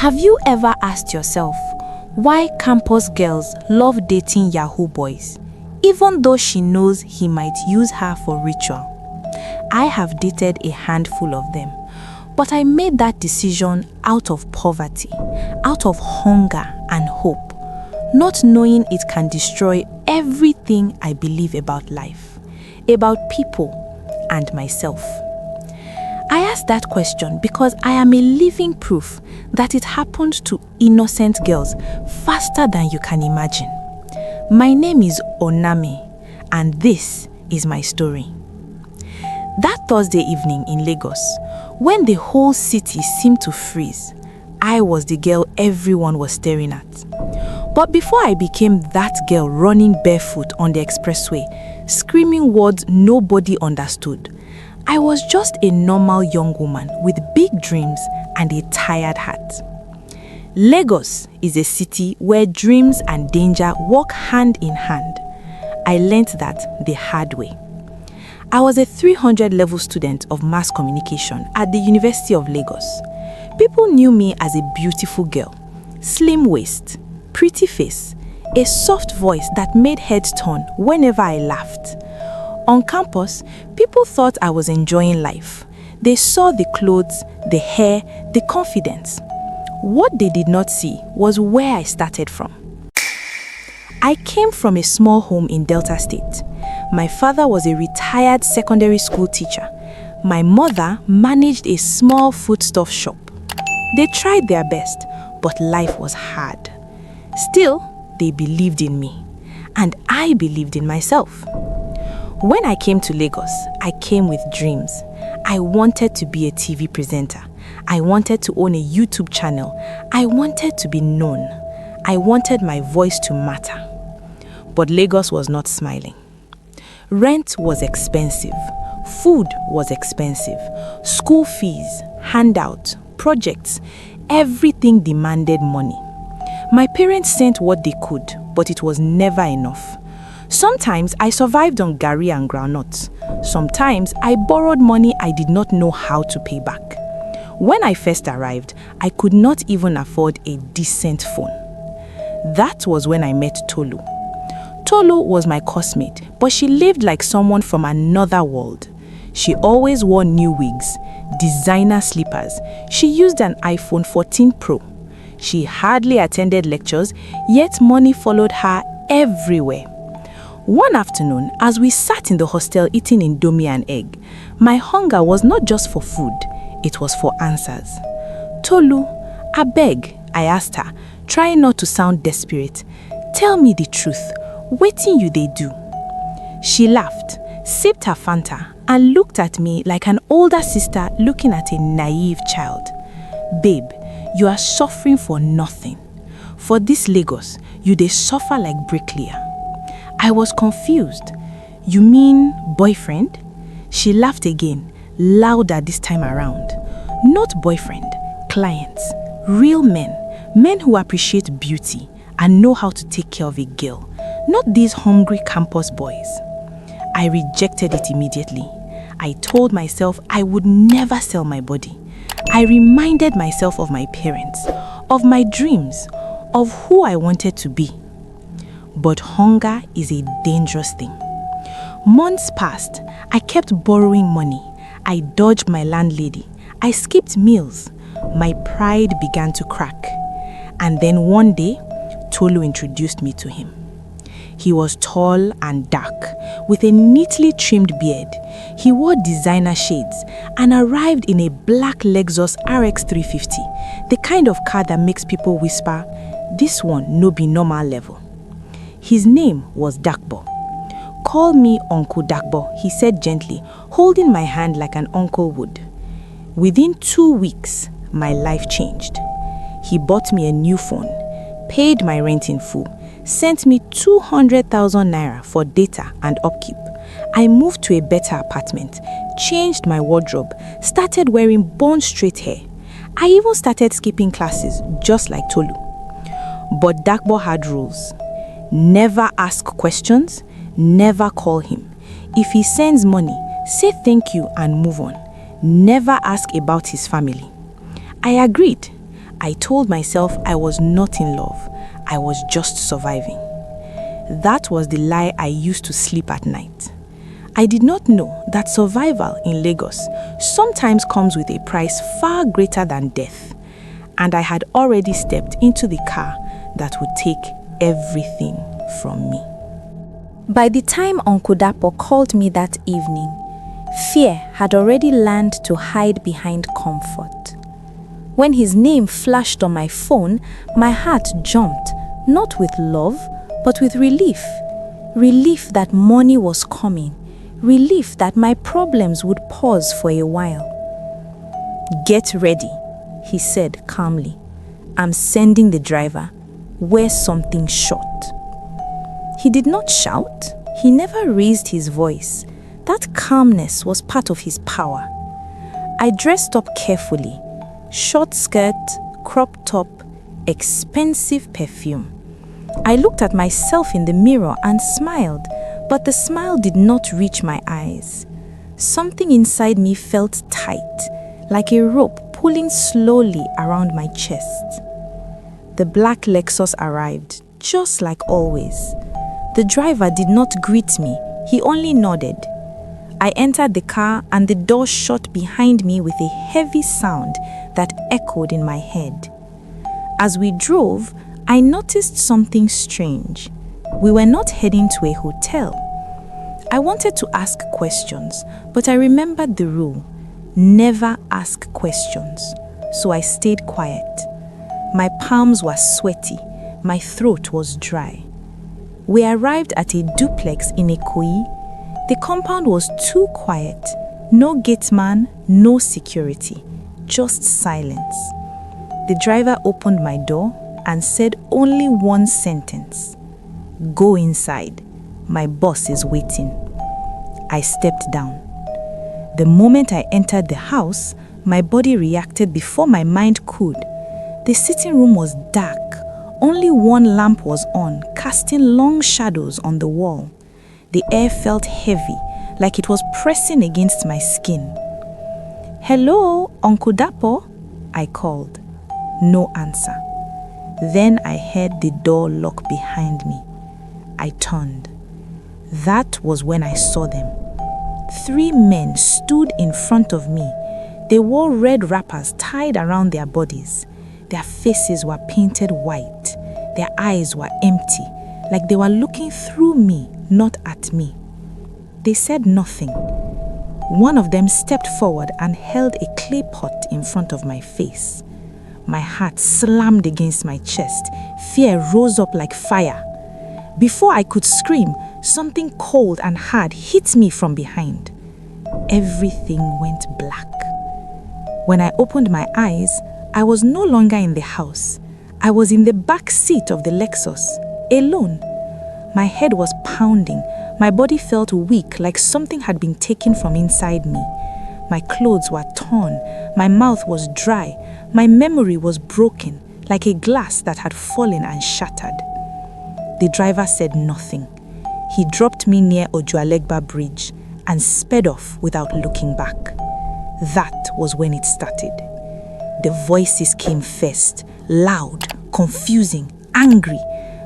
Have you ever asked yourself why campus girls love dating Yahoo boys, even though she knows he might use her for ritual? I have dated a handful of them, but I made that decision out of poverty, out of hunger and hope, not knowing it can destroy everything I believe about life, about people, and myself. I ask that question because I am a living proof that it happened to innocent girls faster than you can imagine. My name is Oname, and this is my story. That Thursday evening in Lagos, when the whole city seemed to freeze, I was the girl everyone was staring at. But before I became that girl running barefoot on the expressway, screaming words nobody understood, I was just a normal young woman with big dreams and a tired heart. Lagos is a city where dreams and danger walk hand in hand. I learnt that the hard way. I was a 300 level student of mass communication at the University of Lagos. People knew me as a beautiful girl, slim waist, pretty face, a soft voice that made heads turn whenever I laughed. On campus, people thought I was enjoying life. They saw the clothes, the hair, the confidence. What they did not see was where I started from. I came from a small home in Delta State. My father was a retired secondary school teacher. My mother managed a small foodstuff shop. They tried their best, but life was hard. Still, they believed in me, and I believed in myself. When I came to Lagos, I came with dreams. I wanted to be a TV presenter. I wanted to own a YouTube channel. I wanted to be known. I wanted my voice to matter. But Lagos was not smiling. Rent was expensive. Food was expensive. School fees, handouts, projects, everything demanded money. My parents sent what they could, but it was never enough. Sometimes I survived on gari and groundnuts. Sometimes I borrowed money I did not know how to pay back. When I first arrived, I could not even afford a decent phone. That was when I met Tolu. Tolu was my coursemate, but she lived like someone from another world. She always wore new wigs, designer slippers. She used an iPhone 14 Pro. She hardly attended lectures, yet money followed her everywhere. One afternoon, as we sat in the hostel eating indomie and egg, my hunger was not just for food, it was for answers. Tolu, abeg, I asked her, trying not to sound desperate. Tell me the truth, wetin you dey do? She laughed, sipped her Fanta, and looked at me like an older sister looking at a naive child. Babe, you are suffering for nothing. For this Lagos, you dey suffer like bricklayer. I was confused. You mean boyfriend? She laughed again, louder this time around. Not boyfriend, clients, real men, men who appreciate beauty and know how to take care of a girl, not these hungry campus boys. I rejected it immediately. I told myself I would never sell my body. I reminded myself of my parents, of my dreams, of who I wanted to be. But hunger is a dangerous thing. Months passed. I kept borrowing money. I dodged my landlady. I skipped meals. My pride began to crack. And then one day, Tolu introduced me to him. He was tall and dark, with a neatly trimmed beard. He wore designer shades and arrived in a black Lexus RX 350, the kind of car that makes people whisper, "This one no be normal level." His name was Dapor. "Call me Uncle Dapor," he said gently, holding my hand like an uncle would. Within 2 weeks, my life changed. He bought me a new phone, paid my rent in full, sent me 200,000 naira for data and upkeep. I moved to a better apartment, changed my wardrobe, started wearing bond straight hair. I even started skipping classes, just like Tolu. But Dapor had rules. Never ask questions, never call him. If he sends money, say thank you and move on. Never ask about his family. I agreed. I told myself I was not in love. I was just surviving. That was the lie I used to sleep at night. I did not know that survival in Lagos sometimes comes with a price far greater than death, and I had already stepped into the car that would take everything from me. By the time Uncle Dapor called me that evening, fear had already learned to hide behind comfort. When his name flashed on my phone, my heart jumped, not with love, but with relief. Relief that money was coming. Relief that my problems would pause for a while. "Get ready," he said calmly. "I'm sending the driver. Wear something short." He did not shout. He never raised his voice. That calmness was part of his power. I dressed up carefully. Short skirt, crop top, expensive perfume. I looked at myself in the mirror and smiled, but the smile did not reach my eyes. Something inside me felt tight, like a rope pulling slowly around my chest. The black Lexus arrived, just like always. The driver did not greet me, he only nodded. I entered the car and the door shut behind me with a heavy sound that echoed in my head. As we drove, I noticed something strange. We were not heading to a hotel. I wanted to ask questions, but I remembered the rule: never ask questions. So I stayed quiet. My palms were sweaty. My throat was dry. We arrived at a duplex in Ikoyi. The compound was too quiet. No gateman, no security, just silence. The driver opened my door and said only one sentence: "Go inside. My boss is waiting." I stepped down. The moment I entered the house, my body reacted before my mind could. The sitting room was dark. Only one lamp was on, casting long shadows on the wall. The air felt heavy, like it was pressing against my skin. "Hello, Uncle Dapor?" I called. No answer. Then I heard the door lock behind me. I turned. That was when I saw them. 3 men stood in front of me. They wore red wrappers tied around their bodies. Their faces were painted white. Their eyes were empty, like they were looking through me, not at me. They said nothing. One of them stepped forward and held a clay pot in front of my face. My heart slammed against my chest. Fear rose up like fire. Before I could scream, something cold and hard hit me from behind. Everything went black. When I opened my eyes, I was no longer in the house. I was in the back seat of the Lexus, alone. My head was pounding. My body felt weak, like something had been taken from inside me. My clothes were torn. My mouth was dry. My memory was broken, like a glass that had fallen and shattered. The driver said nothing. He dropped me near Ojualegba Bridge and sped off without looking back. That was when it started. The voices came first, loud, confusing, angry.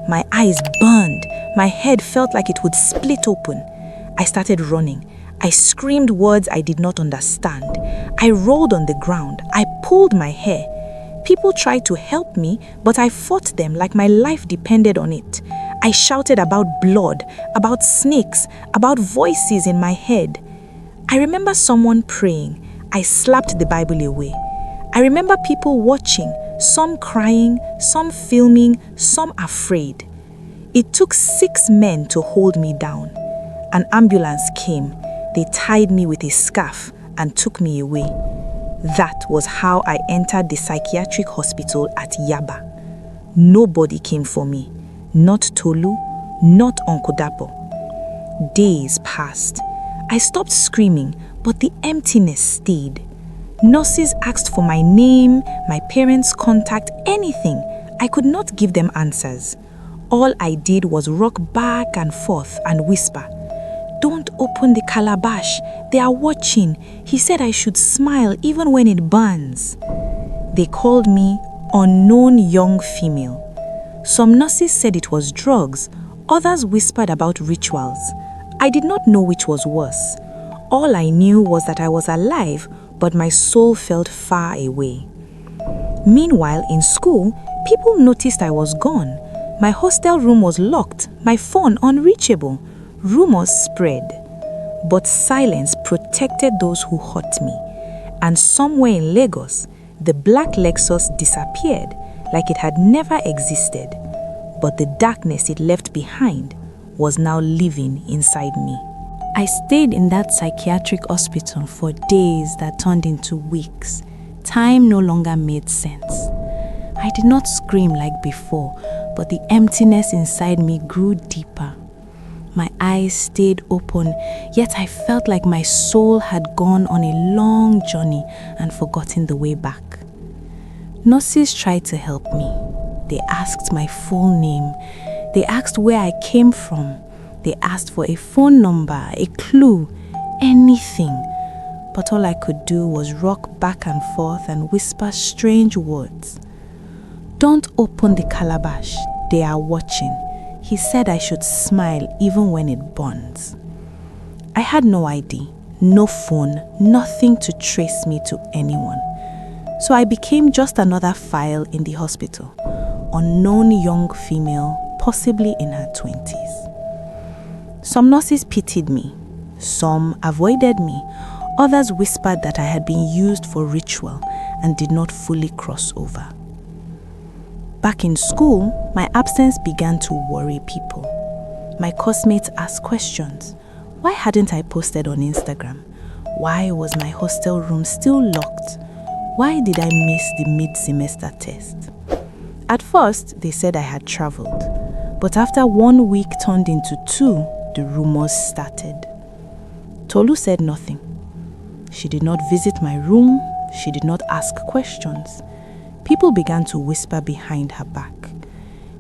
My eyes burned. My head felt like it would split open. I started running. I screamed words I did not understand. I rolled on the ground. I pulled my hair. People tried to help me, but I fought them like my life depended on it. I shouted about blood, about snakes, about voices in my head. I remember someone praying. I slapped the Bible away. I remember people watching, some crying, some filming, some afraid. It took 6 men to hold me down. An ambulance came. They tied me with a scarf and took me away. That was how I entered the psychiatric hospital at Yaba. Nobody came for me. Not Tolu, not Uncle Dapor. Days passed. I stopped screaming, but the emptiness stayed. Nurses asked for my name, my parents' contact, anything. I could not give them answers. All I did was rock back and forth and whisper, "Don't open the calabash. They are watching. He said I should smile even when it burns." They called me Unknown young female. Some nurses said it was drugs, others whispered about rituals. I did not know which was worse. All I knew was that I was alive, but my soul felt far away. Meanwhile, in school, people noticed I was gone. My hostel room was locked, my phone unreachable. Rumors spread. But silence protected those who hurt me. And somewhere in Lagos, the black Lexus disappeared like it had never existed. But the darkness it left behind was now living inside me. I stayed in that psychiatric hospital for days that turned into weeks. Time no longer made sense. I did not scream like before, but the emptiness inside me grew deeper. My eyes stayed open, yet I felt like my soul had gone on a long journey and forgotten the way back. Nurses tried to help me. They asked my full name. They asked where I came from. They asked for a phone number, a clue, anything. But all I could do was rock back and forth and whisper strange words. "Don't open the calabash. They are watching." He said I should smile even when it burns. I had no ID, no phone, nothing to trace me to anyone. So I became just another file in the hospital. Unknown young female, possibly in her 20s. Some nurses pitied me. Some avoided me. Others whispered that I had been used for ritual and did not fully cross over. Back in school, my absence began to worry people. My classmates asked questions. Why hadn't I posted on Instagram? Why was my hostel room still locked? Why did I miss the mid-semester test? At first, they said I had traveled. But after 1 week turned into 2, the rumors started. Tolu said nothing. She did not visit my room. She did not ask questions. People began to whisper behind her back.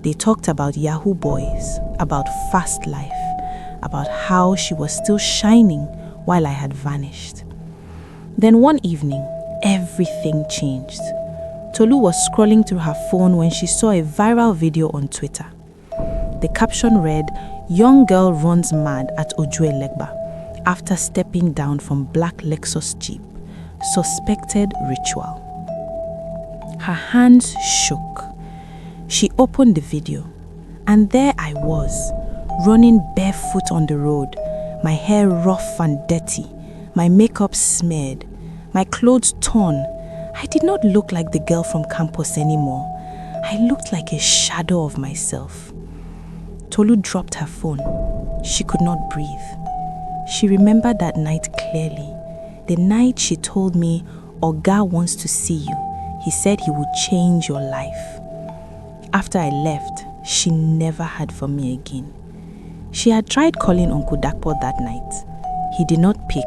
They talked about Yahoo boys, about fast life, about how she was still shining while I had vanished. Then one evening, everything changed. Tolu was scrolling through her phone when she saw a viral video on Twitter. The caption read, "Young girl runs mad at Ojuelegba after stepping down from black Lexus Jeep. Suspected ritual." Her hands shook. She opened the video, and there I was, running barefoot on the road, my hair rough and dirty, my makeup smeared, my clothes torn. I did not look like the girl from campus anymore. I looked like a shadow of myself. Tolu dropped her phone. She could not breathe. She remembered that night clearly. The night she told me, "Oga wants to see you. He said he would change your life." After I left, she never heard from me again. She had tried calling Uncle Dapor that night. He did not pick.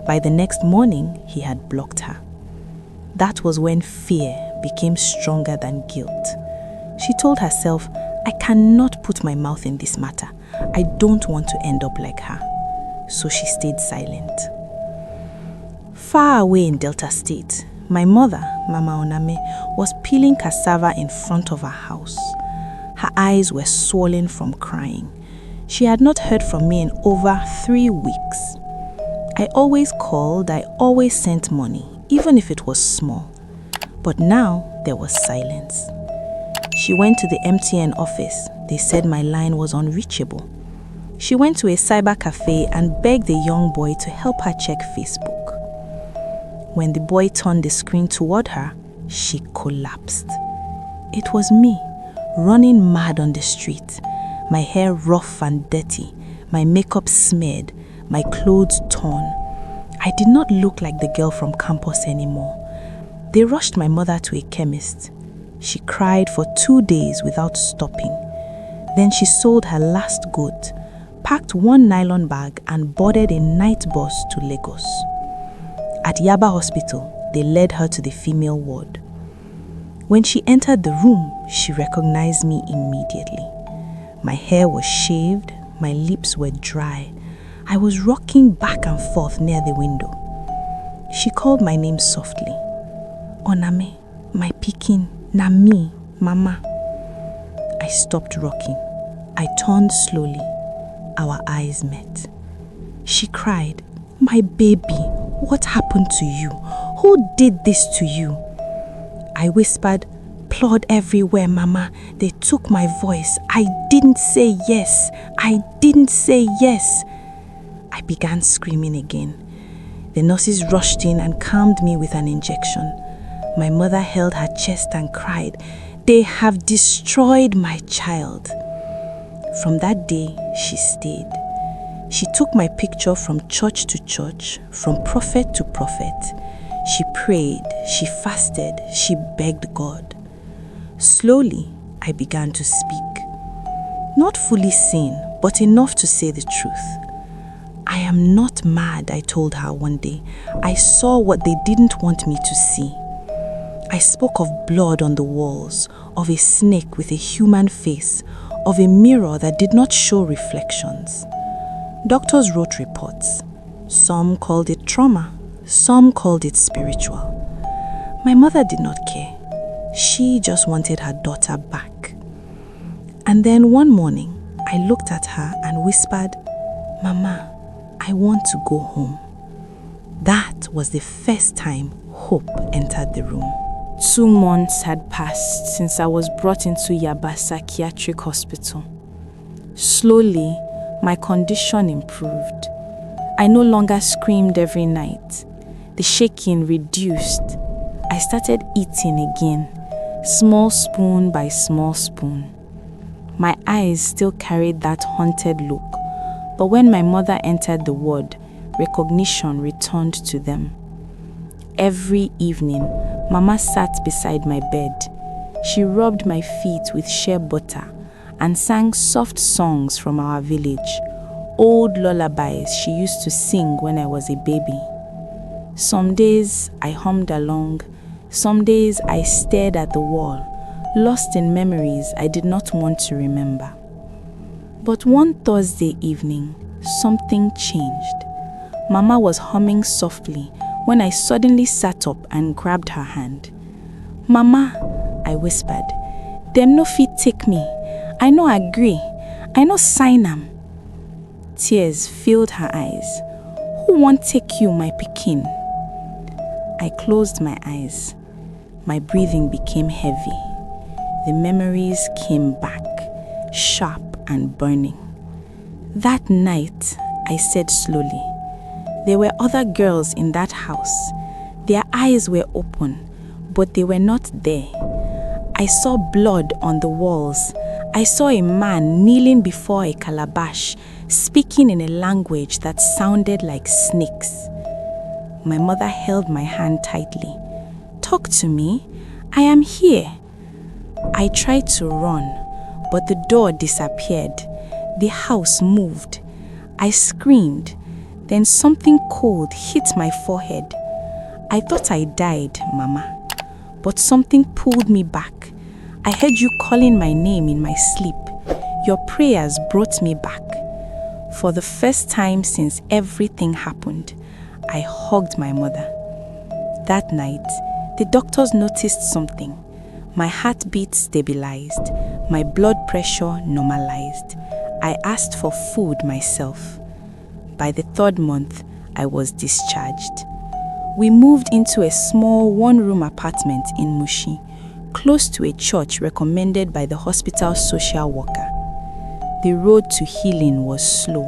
By the next morning, he had blocked her. That was when fear became stronger than guilt. She told herself, "I cannot put my mouth in this matter. I don't want to end up like her." So she stayed silent. Far away in Delta State, my mother, Mama Oname, was peeling cassava in front of her house. Her eyes were swollen from crying. She had not heard from me in over 3 weeks. I always called, I always sent money, even if it was small. But now there was silence. She went to the MTN office. They said my line was unreachable. She went to a cyber cafe and begged the young boy to help her check Facebook. When the boy turned the screen toward her, she collapsed. It was me, running mad on the street, my hair rough and dirty, my makeup smeared, my clothes torn. I did not look like the girl from campus anymore. They rushed my mother to a chemist. She cried for 2 days without stopping. Then she sold her last goat, packed 1 nylon bag and boarded a night bus to Lagos. At Yaba Hospital, they led her to the female ward. When she entered the room, she recognized me immediately. My hair was shaved, my lips were dry. I was rocking back and forth near the window. She called my name softly. "Oname, my pikin, "Na me, Mama." I stopped rocking. I turned slowly. Our eyes met. She cried, "My baby, what happened to you? Who did this to you?" I whispered, "Blood everywhere, Mama. They took my voice. I didn't say yes. I didn't say yes." I began screaming again. The nurses rushed in and calmed me with an injection. My mother held her chest and cried, "They have destroyed my child." From that day, she stayed. She took my picture from church to church, from prophet to prophet. She prayed, she fasted, she begged God. Slowly, I began to speak. Not fully sane, but enough to say the truth. "I am not mad," I told her one day. "I saw what they didn't want me to see." I spoke of blood on the walls, of a snake with a human face, of a mirror that did not show reflections. Doctors wrote reports. Some called it trauma, some called it spiritual. My mother did not care. She just wanted her daughter back. And then one morning, I looked at her and whispered, "Mama, I want to go home." That was the first time hope entered the room. 2 months had passed since I was brought into Yaba Psychiatric Hospital. Slowly, my condition improved. I no longer screamed every night. The shaking reduced. I started eating again, small spoon by small spoon. My eyes still carried that haunted look, but when my mother entered the ward, recognition returned to them. Every evening, Mama sat beside my bed. She rubbed my feet with shea butter and sang soft songs from our village, old lullabies she used to sing when I was a baby. Some days I hummed along, some days I stared at the wall, lost in memories I did not want to remember. But one Thursday evening, something changed. Mama was humming softly when I suddenly sat up and grabbed her hand. "Mama," I whispered, "dem no fit take me. I no agree. I no sign am." Tears filled her eyes. "Who won't take you, my pikin?" I closed my eyes. My breathing became heavy. The memories came back, sharp and burning. That night, I said slowly, there were other girls in that house. Their eyes were open, but they were not there. I saw blood on the walls. I saw a man kneeling before a calabash, speaking in a language that sounded like snakes. My mother held my hand tightly. "Talk to me. I am here." I tried to run, but the door disappeared. The house moved. I screamed. Then something cold hit my forehead. I thought I died, Mama, but something pulled me back. I heard you calling my name in my sleep. Your prayers brought me back. For the first time since everything happened, I hugged my mother. That night, the doctors noticed something. My heartbeat stabilized. My blood pressure normalized. I asked for food myself. By the 3rd month, I was discharged. We moved into a small one-room apartment in Mushi, close to a church recommended by the hospital's social worker. The road to healing was slow.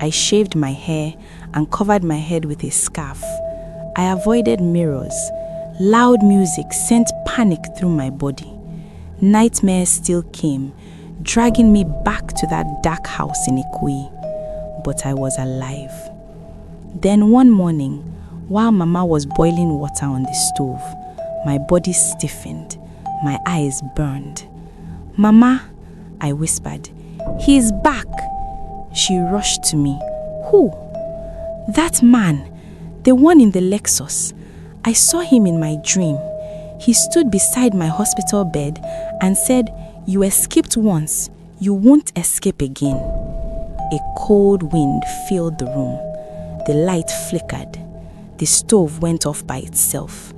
I shaved my hair and covered my head with a scarf. I avoided mirrors. Loud music sent panic through my body. Nightmares still came, dragging me back to that dark house in Ikui. But I was alive. Then one morning, while Mama was boiling water on the stove, my body stiffened, my eyes burned. "Mama," I whispered, "he is back." She rushed to me. "Who?" "That man, the one in the Lexus. I saw him in my dream. He stood beside my hospital bed and said, 'You escaped once, you won't escape again.'" A cold wind filled the room. The light flickered. The stove went off by itself.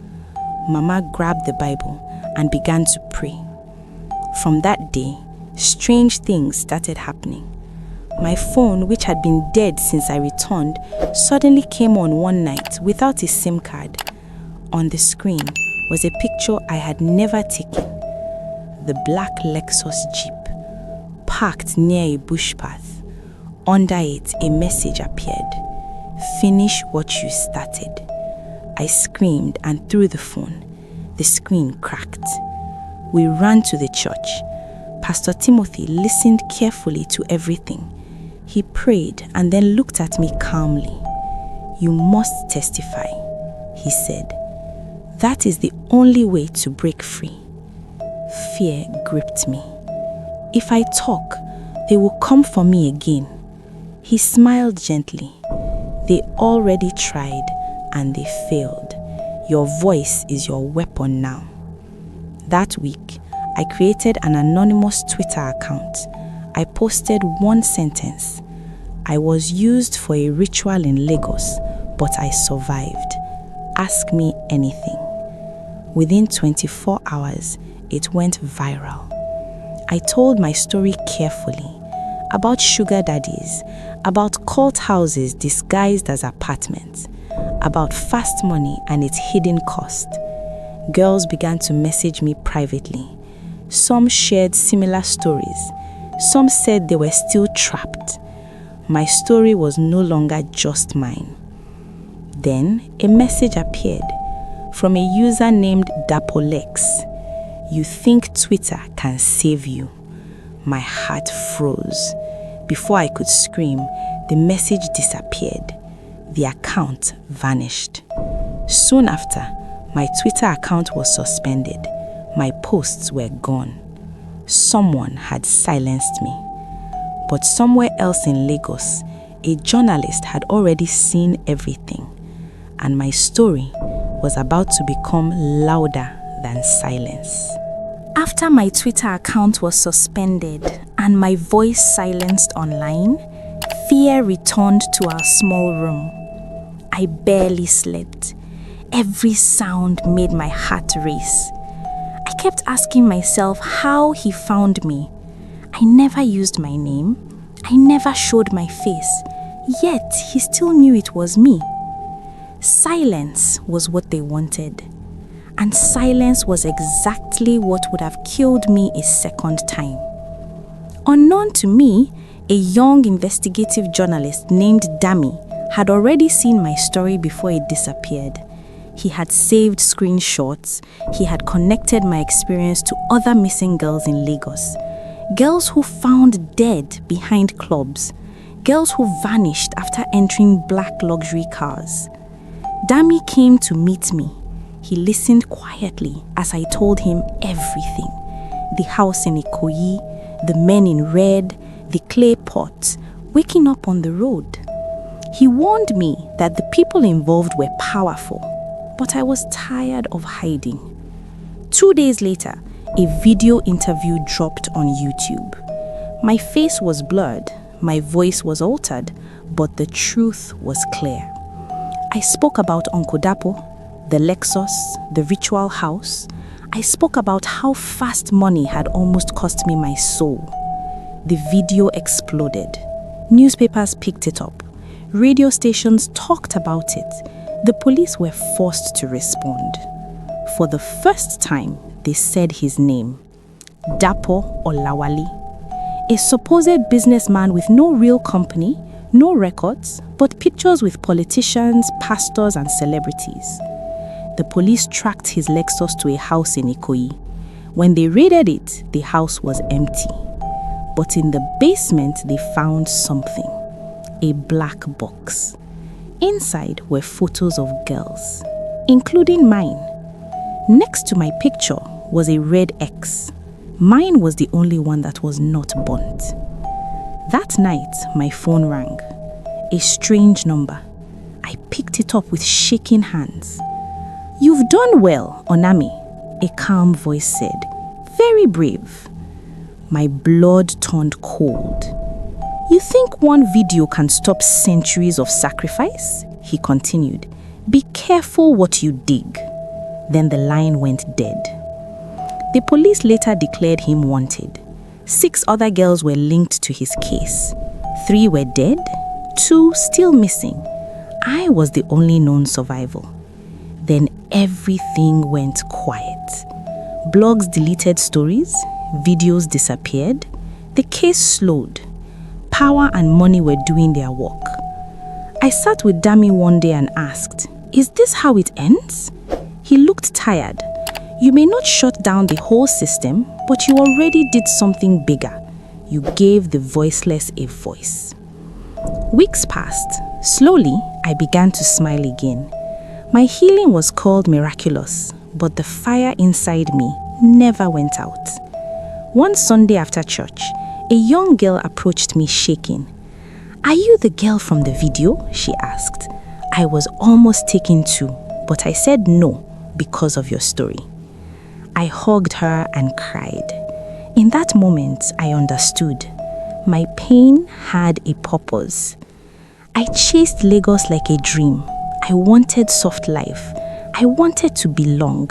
Mama grabbed the Bible and began to pray. From that day, strange things started happening. My phone, which had been dead since I returned, suddenly came on one night without a SIM card. On the screen was a picture I had never taken. The black Lexus Jeep, parked near a bush path. Under it, a message appeared. "Finish what you started." I screamed and threw the phone. The screen cracked. We ran to the church. Pastor Timothy listened carefully to everything. He prayed and then looked at me calmly. "You must testify," he said. "That is the only way to break free." Fear gripped me. If I talk, they will come for me again. He smiled gently. "They already tried and they failed. Your voice is your weapon now." That week, I created an anonymous Twitter account. I posted one sentence. "I was used for a ritual in Lagos, but I survived. Ask me anything." Within 24 hours, it went viral. I told my story carefully about sugar daddies, about cult houses disguised as apartments, about fast money and its hidden cost. Girls began to message me privately. Some shared similar stories. Some said they were still trapped. My story was no longer just mine. Then a message appeared from a user named Dapor. "You think Twitter can save you?" My heart froze. Before I could scream, the message disappeared. The account vanished. Soon after, my Twitter account was suspended. My posts were gone. Someone had silenced me. But somewhere else in Lagos, a journalist had already seen everything, and my story was about to become louder than silence. After my Twitter account was suspended and my voice silenced online, fear returned to our small room. I barely slept. Every sound made my heart race. I kept asking myself how he found me. I never used my name. I never showed my face. Yet he still knew it was me. Silence was what they wanted. And silence was exactly what would have killed me a second time. Unknown to me, a young investigative journalist named Dami had already seen my story before it disappeared. He had saved screenshots. He had connected my experience to other missing girls in Lagos. Girls who found dead behind clubs. Girls who vanished after entering black luxury cars. Dami came to meet me. He listened quietly as I told him everything. The house in Ikoyi, the men in red, the clay pot, waking up on the road. He warned me that the people involved were powerful, but I was tired of hiding. 2 days later, a video interview dropped on YouTube. My face was blurred, my voice was altered, but the truth was clear. I spoke about Uncle Dapor, the Lexus, the ritual house. I spoke about how fast money had almost cost me my soul. The video exploded. Newspapers picked it up. Radio stations talked about it. The police were forced to respond. For the first time, they said his name, Dapor Olawale, a supposed businessman with no real company, no records, but pictures with politicians, pastors, and celebrities. The police tracked his Lexus to a house in Ikoyi. When they raided it, the house was empty. But in the basement, they found something, a black box. Inside were photos of girls, including mine. Next to my picture was a red X. Mine was the only one that was not burnt. That night, my phone rang. A strange number. I picked it up with shaking hands. "You've done well, Oname," a calm voice said. "Very brave." My blood turned cold. "You think one video can stop centuries of sacrifice?" he continued. "Be careful what you dig." Then the line went dead. The police later declared him wanted. 6 other girls were linked to his case. 3 were dead, 2 still missing. I was the only known survivor. Then everything went quiet. Blogs deleted stories, videos disappeared. The case slowed. Power and money were doing their work. I sat with Dami one day and asked, "Is this how it ends?" He looked tired. "You may not shut down the whole system, but you already did something bigger. You gave the voiceless a voice." Weeks passed. Slowly, I began to smile again. My healing was called miraculous, but the fire inside me never went out. One Sunday after church, a young girl approached me shaking. "Are you the girl from the video?" she asked. I was almost taken too, but I said no because of your story. I hugged her and cried. In that moment, I understood. My pain had a purpose. I chased Lagos like a dream. I wanted soft life. I wanted to belong.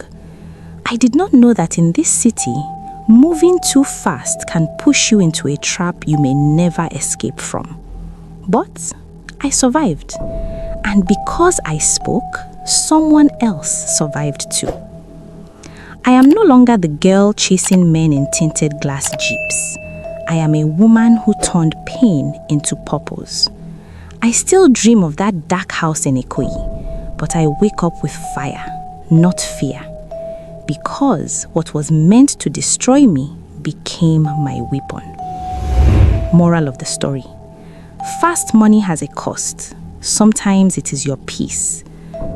I did not know that in this city, moving too fast can push you into a trap you may never escape from. But I survived. And because I spoke, someone else survived too. I am no longer the girl chasing men in tinted glass jeeps. I am a woman who turned pain into purpose. I still dream of that dark house in Ikoyi, but I wake up with fire, not fear. Because what was meant to destroy me became my weapon. Moral of the story: fast money has a cost. Sometimes it is your peace,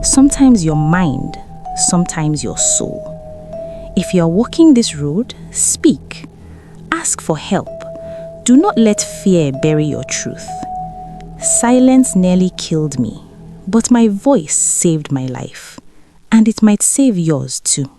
sometimes your mind, sometimes your soul. If you are walking this road, speak. Ask for help. Do not let fear bury your truth. Silence nearly killed me, but my voice saved my life, and it might save yours too.